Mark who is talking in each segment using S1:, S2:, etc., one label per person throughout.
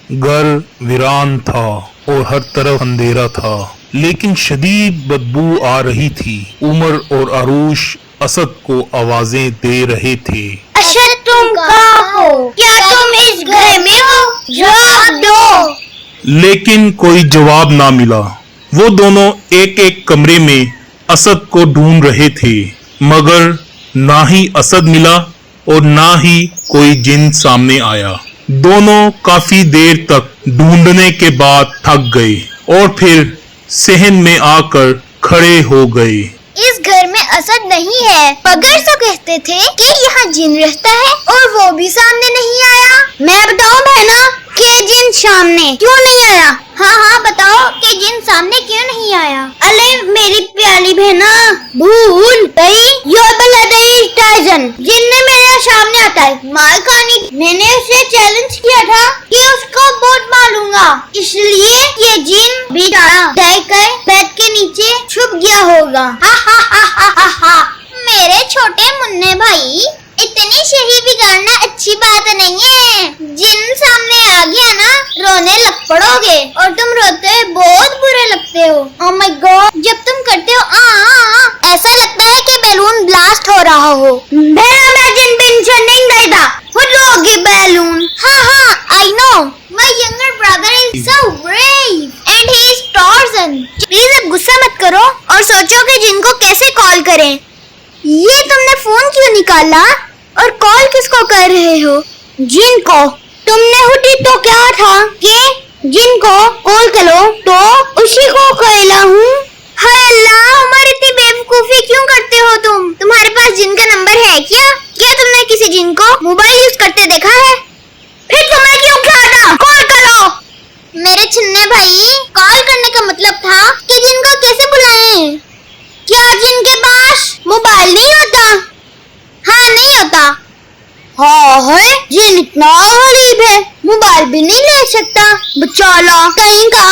S1: घर वीरान था और हर तरफ अंधेरा था, लेकिन शदीद बदबू आ रही थी। उमर और अरूश असद को आवाजें दे रहे थे।
S2: असद, तुम कहाँ हो? क्या तुम इस घर में हो? जवाब दो।
S1: लेकिन कोई जवाब ना मिला। वो दोनों एक एक कमरे में असद को ढूंढ रहे थे, मगर ना ही असद मिला और ना ही कोई जिन सामने आया। दोनों काफी देर तक ढूंढने के बाद थक गए और फिर सहन में आकर खड़े हो गए।
S2: इस घर में असद नहीं है, मगर सब कहते थे कि यहाँ जिन रहता है और वो भी सामने नहीं आया। मैं बताऊं बहना कि जिन सामने क्यों नहीं आया? हाँ बताओ कि जिन सामने क्यों नहीं आया? अरे मेरी प्यारी बहना, भूल गई। जिन ने मेरे सामने आता है मार खानी। मैंने उसे चैलेंज किया था कि उसको वोट मारूंगा, इसलिए ये जिन भी कर बेड के नीचे छुप गया होगा। मेरे छोटे मुन्ने भाई, इतनी शही बिगाड़ना अच्छी बात नहीं है। जिन सामने आ गया ना, रोने लग पड़ोगे और तुम रोते बहुत बुरे लगते हो। ओह माय गॉड, जब तुम करते हो ऐसा लगता है कि बैलून ब्लास्ट हो रहा हो। मैं जिन पेंशन नहीं देता, फुलोगी बैलून। हाँ, I know. My younger brother is so brave and he is torsion. Please अब गुस्सा मत करो और सोचो कि जिनको कैसे कॉल करें। ये तुमने फोन क्यों निकाला और कॉल किसको कर रहे हो? जिन को। तुमने हुटी तो क्या था कि जिन को कॉल करो, तो उसी को कहला हूँ। हाय अल्लाह, उमर इतनी बेवकूफी क्यों करते हो तुम? तुम्हारे पास जिन का नंबर है क्या? क्या तुमने किसी जिन को मोबाइल यूज करते देखा है? फिर तुम्हें क्यों उठाता? कॉल करो। मेरे छिन्ने भाई, कॉल करने का मतलब था कि जिन को कैसे बुलाएं। क्या जिनके पास मोबाइल नहीं होता? हाँ, नहीं होता। हाँ है, जिन इतना गरीब है, मोबाइल भी नहीं ले सकता। बेचारा कहीं का।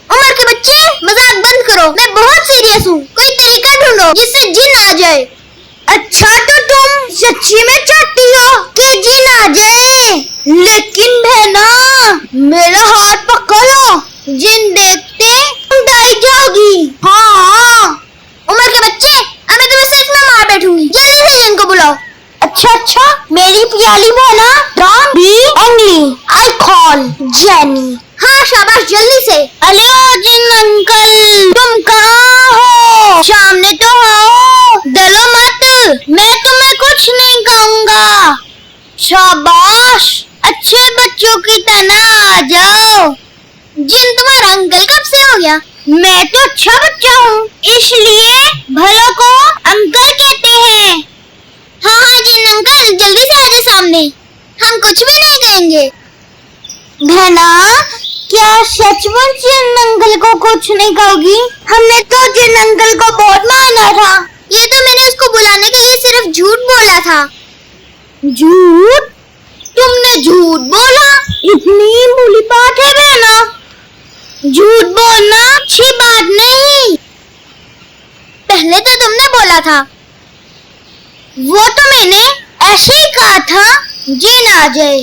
S2: उमर के बच्चे, मजाक बंद करो, मैं बहुत सीरियस हूँ। कोई तरीका ढूंढो जिससे जिन आ जाए। अच्छा, तो तुम सच्ची में चाहती हो कि जिन आ जाए? लेकिन बहना, मेरा हाथ पकड़ो, जिन देखते डर जाओगी। हाँ, उमर के बच्चे, अब मैं तुम्हें सच में मार बैठूंगी। जल्दी से जिन को बुलाओ। अच्छा, मेरी प्याली बहना, don't be angry, I call jenny. हाँ शाबाश, जल्दी से। हेलो जिन अंकल, तुम कहाँ हो? सामने तो आओ। डरो मत, मैं तुम्हें कुछ नहीं कहूँगा। शाबाश, अच्छे बच्चों की तरह आ जाओ। जिन तुम्हारा अंकल कब से हो गया? मैं तो अच्छा बच्चा हूँ, इसलिए भलो को अंकल कहते हैं। हाँ जिन अंकल, जल्दी से आ जाओ सामने, हम कुछ भी नहीं कहेंगे। बहना, क्या सचमुच जिन अंकल को कुछ नहीं कहोगी? हमने तो जिन अंकल को बहुत माना था। ये तो मैंने उसको बुलाने के लिए सिर्फ झूठ बोला था। झूठ? तुमने झूठ बोला? इतनी बुरी बात है बहना। झूठ बोलना अच्छी बात नहीं। पहले तो तुमने बोला था। वो तो मैंने ऐसे ही कहा था जिन आ जाए,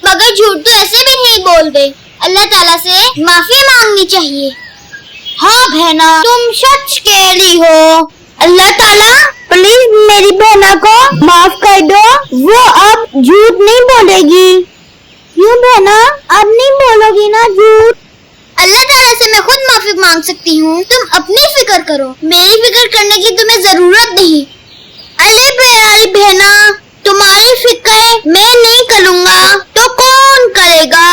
S2: मगर झूठ तो ऐसे भी नहीं बोलते। अल्लाह ताला से माफी मांगनी चाहिए। हाँ बहना, तुम सच कह रही हो। अल्लाह ताला प्लीज मेरी बहना को माफ कर दो, वो अब झूठ नहीं बोलेगी। क्यों बहना, अब नहीं बोलोगी ना झूठ? अल्लाह ताला से मैं खुद माफी मांग सकती हूँ, तुम अपनी फिक्र करो, मेरी फिक्र करने की तुम्हें जरूरत नहीं। अरे प्यारी बहना, तुम्हारी फिक्र मैं नहीं करूँगा तो कौन करेगा?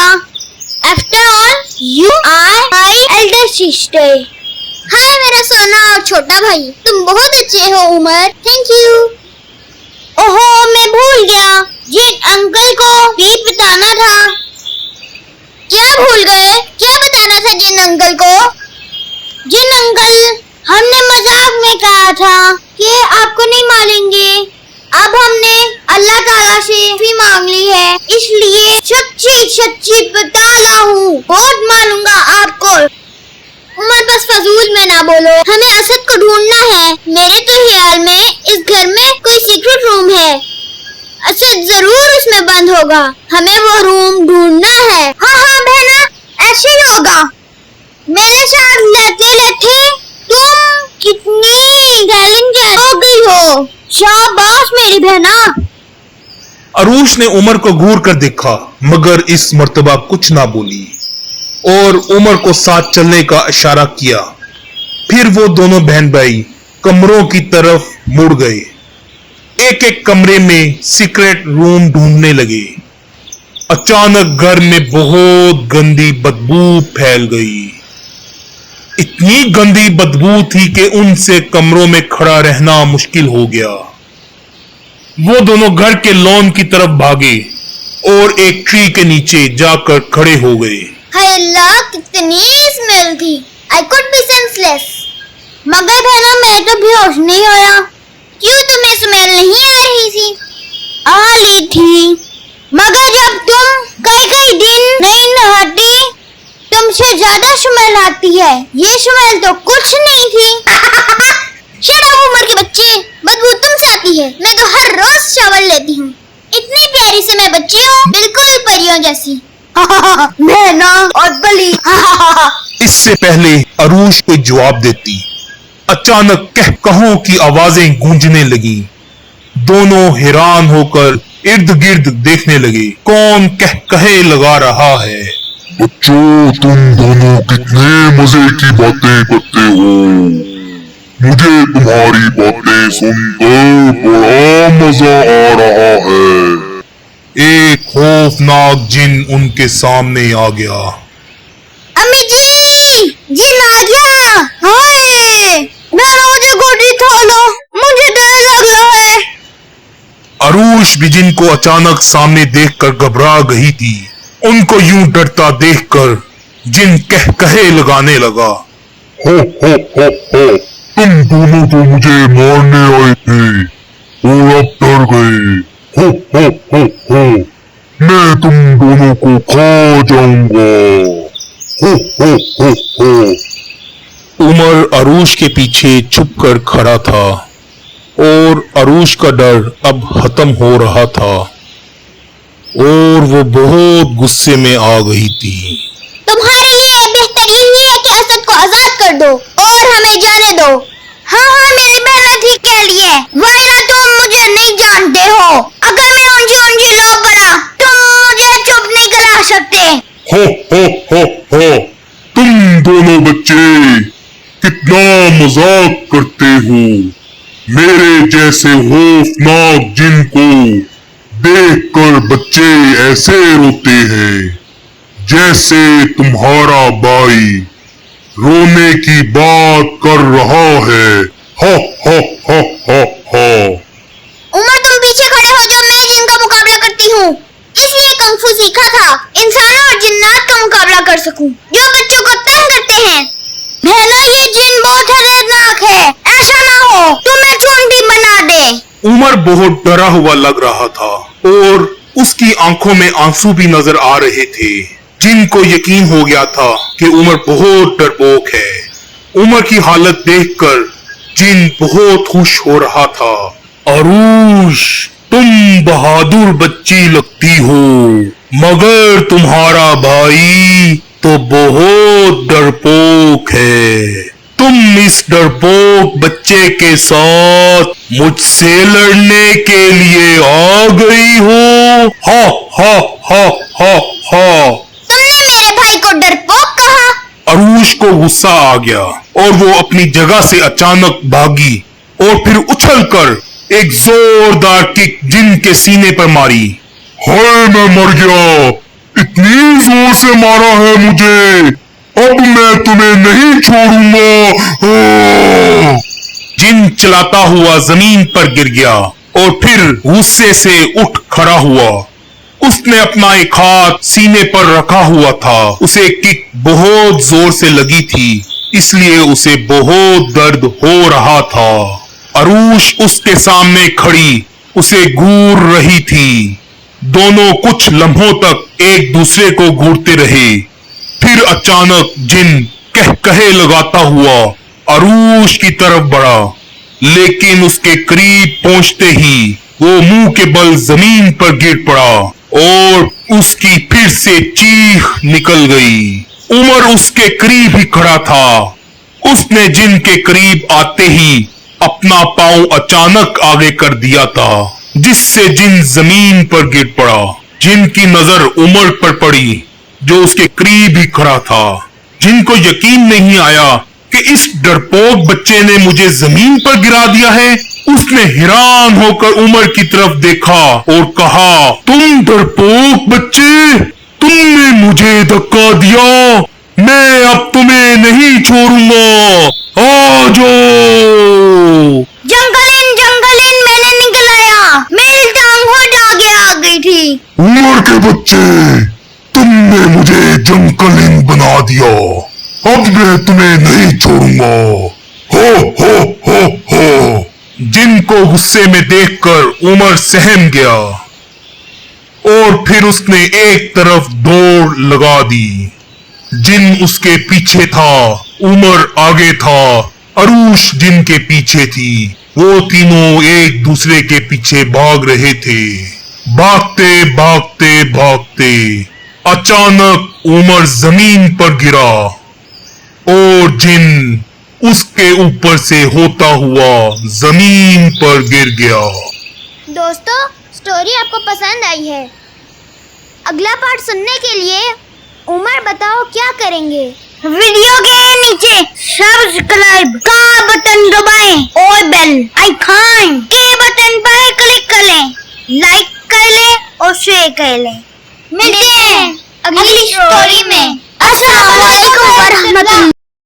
S2: After all, you are my elder sister. हाय मेरा सोना और छोटा भाई, तुम बहुत अच्छे हो उमर, थैंक यू। ओहो, मैं भूल गया, जिन अंकल को भी बताना था। क्या भूल गए? क्या बताना था जिन अंकल को? जिन अंकल, हमने मजाक में कहा था कि आपको नहीं मारेंगे। अब हमने अल्लाह ताला से भी मांग ली है, इसलिए सच्ची बता रहा हूँ, बहुत मारूंगा आपको। उमर बस फजूल में ना बोलो, हमें असद को ढूंढना है। मेरे तो ख्याल में इस घर में कोई सीक्रेट रूम है, असद जरूर उसमें बंद होगा। हमें वो रूम ढूंढना है। हाँ होगा। मेरे साथ लेते लेते तुम कितनी इंटेलिजेंट हो गई हो। शाबाश मेरी बहना।
S1: अरूश ने उमर को घूर कर देखा मगर इस मर्तबा कुछ ना बोली और उमर को साथ चलने का इशारा किया। फिर वो दोनों बहन भाई कमरों की तरफ मुड़ गए। एक एक कमरे में सीक्रेट रूम ढूंढने लगे। अचानक घर में बहुत गंदी बदबू फैल गई। इतनी गंदी बदबू थी कि उनसे कमरों में खड़ा रहना मुश्किल हो गया। वो दोनों घर के लॉन की तरफ भागे और एक ट्री के नीचे जाकर खड़े हो गए।
S2: हाय अल्लाह, कितनी स्मेल थी। I could be senseless. मगर बहना मैं तो बेहोश नहीं होया। क्यों, तुम्हें स्मेल नहीं आ रही थी? आ रही थी, मगर जब तुम कई कई दिन नहीं नहाती तुमसे ज्यादा स्मेल आती है। ये स्मेल तो कुछ नहीं थी। शट अप उमर के बच्चे, बदबू तुमसे आती है। मैं तो हर रोज शावर लेती हूँ। इतनी प्यारी से मैं बच्ची हूँ, बिल्कुल परियों जैसी। मैं ना और बली।
S1: इससे पहले अरूश कोई जवाब देती, अचानक कह कहों की आवाजें गूंजने लगी। दोनों हैरान होकर इर्द गिर्द देखने लगे। कौन कह कहे लगा रहा है?
S3: बच्चों, तुम दोनों कितने मजे की बातें करते हो। मुझे तुम्हारी बातें सुनकर बड़ा मजा आ रहा है।
S1: एक खौफनाक जिन उनके सामने आ गया।
S2: अम्मी जी, जिन आ गया। हाय, मुझे गोदी उठा लो, मुझे डर लग रहा है।
S1: अरूश भी जिन को अचानक सामने देखकर घबरा गई थी। उनको यूं डरता देखकर जिन कह कहे लगाने लगा।
S3: हो हो, तुम दोनों तो मुझे मारने आए थे और अब डर गए। हो, मैं तुम दोनों को खा जाऊंगा। हो।
S1: उमर अरूश के पीछे छुपकर खड़ा था और अरूश का डर अब खत्म हो रहा था और वो बहुत गुस्से में आ गई थी।
S2: तुम्हारे लिए बेहतर यही है कि असद को आजाद कर दो और हमें जाने दो। हाँ, मेरी बहन ठीक कह रही है। वायरा, तुम मुझे नहीं जानते हो। अगर मैं ऊंची लो पड़ा तुम मुझे चुप नहीं करा सकते।
S3: हो, तुम दोनों बच्चे कितना मजाक करते हो। मेरे जैसे खौफनाक जिन को देखकर बच्चे ऐसे रोते हैं जैसे तुम्हारा भाई रोने की बात कर रहा है। हो।
S2: उमर, तुम पीछे खड़े हो जाओ, मैं जिन का मुकाबला करती हूँ। इसलिए कुंग-फू सीखा था, इंसानों और जिन्नात का मुकाबला कर सकूं, जो बच्चों को तंग करते हैं। बहना, ये जिन बहुत खतरनाक है। ऐसा ना हो तुम्हें चूंटी बना दे।
S1: उमर बहुत डरा हुआ लग रहा था और उसकी आंखों में आंसू भी नजर आ रहे थे। जिनको यकीन हो गया था कि उमर बहुत डरपोक है। उमर की हालत देखकर जिन बहुत खुश हो रहा था। अरूश, तुम बहादुर बच्ची लगती हो, मगर तुम्हारा भाई तो बहुत डरपोक है। तुम इस डरपोक बच्चे के साथ मुझसे लड़ने के लिए आ गई हो। हा।
S2: तुमने मेरे भाई को डरपोक कहा?
S1: अरूश को गुस्सा आ गया और वो अपनी जगह से अचानक भागी और फिर उछलकर एक जोरदार किक जिन के सीने पर मारी।
S3: हाय, मैं मर गया। इतनी जोर से मारा है मुझे, अब मैं तुम्हें नहीं छोड़ूंगा।
S1: जिन चलाता हुआ जमीन पर गिर गया और फिर गुस्से से उठ खड़ा हुआ। उसने अपना एक हाथ सीने पर रखा हुआ था। उसे किक बहुत जोर से लगी थी, इसलिए उसे बहुत दर्द हो रहा था। अरूश उसके सामने खड़ी उसे घूर रही थी। दोनों कुछ लम्हों तक एक दूसरे को घूरते रहे। फिर अचानक जिन कह कहे लगाता हुआ अरूश की तरफ बढ़ा, लेकिन उसके करीब पहुंचते ही वो मुंह के बल जमीन पर गिर पड़ा और उसकी फिर से चीख निकल गई। उमर उसके करीब ही खड़ा था। उसने जिन के करीब आते ही अपना पांव अचानक आगे कर दिया था, जिससे जिन जमीन पर गिर पड़ा। जिन की नजर उमर पर पड़ी, जो उसके करीब ही खड़ा था। जिन को यकीन नहीं आया कि इस डरपोक बच्चे ने मुझे जमीन पर गिरा दिया है। उसने हैरान होकर उमर की तरफ देखा और कहा, तुम डरपोक बच्चे, तुमने मुझे धक्का दिया, मैं अब तुम्हें नहीं छोड़ूंगा, आ जाओ।
S2: जंगलिन मैंने निकलाया, मेरी टांगों आगे आ गई थी।
S3: उमर के बच्चे, तुमने मुझे जंगलिन बना दिया, अब मैं तुम्हें नहीं छोड़ूंगा, हो हो हो हो।
S1: जिन को गुस्से में देखकर उमर सहम गया और फिर उसने एक तरफ दौड़ लगा दी। जिन उसके पीछे था, उमर आगे था, अरूश जिन के पीछे थी। वो तीनों एक दूसरे के पीछे भाग रहे थे। भागते भागते भागते अचानक उमर जमीन पर गिरा और जिन उसके ऊपर से होता हुआ जमीन पर गिर गया।
S2: दोस्तों, स्टोरी आपको पसंद आई है? अगला पार्ट सुनने के लिए उमर बताओ क्या करेंगे? वीडियो के नीचे सब्सक्राइब का बटन दबाएं और बेल आइकन के बटन पर क्लिक कर लें, लाइक कर लें और शेयर कर लें। मिलते हैं अगली स्टोरी में। अस्सलाम वालेकुम व रहमतुल्लाह।